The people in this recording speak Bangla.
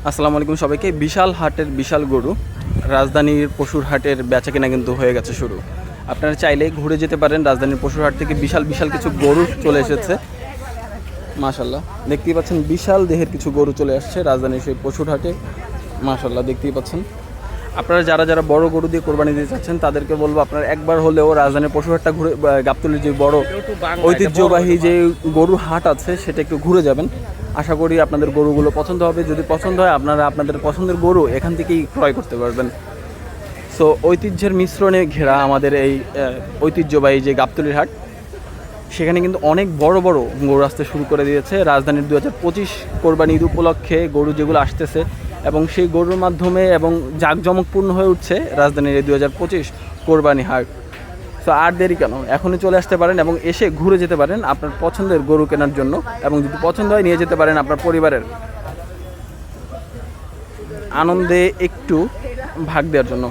আসসালামু আলাইকুম সবাইকে। বিশাল হাটের বিশাল গরু, রাজধানীর পশুর হাটের বেচাকেনা কিন্তু হয়ে গেছে শুরু। আপনারা চাইলে ঘুরে যেতে পারেন। রাজধানীর পশুর হাট থেকে বিশাল বিশাল কিছু গরু চলে এসেছে। মাশাল্লাহ, দেখতেই পাচ্ছেন বিশাল দেহের কিছু গরু চলে আসছে রাজধানীর সেই পশুর হাটে। মাশাল্লাহ, দেখতেই পাচ্ছেন। আপনারা যারা যারা বড় গরু দিয়ে কোরবানি দিতে চাচ্ছেন তাদেরকে বলবো আপনারা একবার হলেও রাজধানীর পশুর হাটটা ঘুরে, গাবতলীর যে বড় ঐতিহ্যবাহী যে গরুর হাট আছে সেটা একটু ঘুরে যাবেন। আশা করি আপনাদের গরুগুলো পছন্দ হবে। যদি পছন্দ হয় আপনারা আপনাদের পছন্দের গরু এখান থেকেই ক্রয় করতে পারবেন। সো ঐতিহ্যের মিশ্রণে ঘেরা আমাদের এই ঐতিহ্যবাহী যে গাবতলীর হাট, সেখানে কিন্তু অনেক বড় বড় গরু আসতে শুরু করে দিয়েছে। রাজধানীর 2025 কোরবানি ঈদ উপলক্ষে গরু যেগুলো আসতেছে এবং সেই গরুর মাধ্যমে এবং জাঁকজমকপূর্ণ হয়ে উঠছে রাজধানীর এই 2025 কোরবানি হাট। সো আর দেরি কেন, এখনই চলে আসতে পারেন এবং এসে ঘুরে যেতে পারেন আপনার পছন্দের গরু কেনার জন্য, এবং যদি পছন্দ হয় নিয়ে যেতে পারেন আপনার পরিবারের আনন্দে একটু ভাগ দেওয়ার জন্য।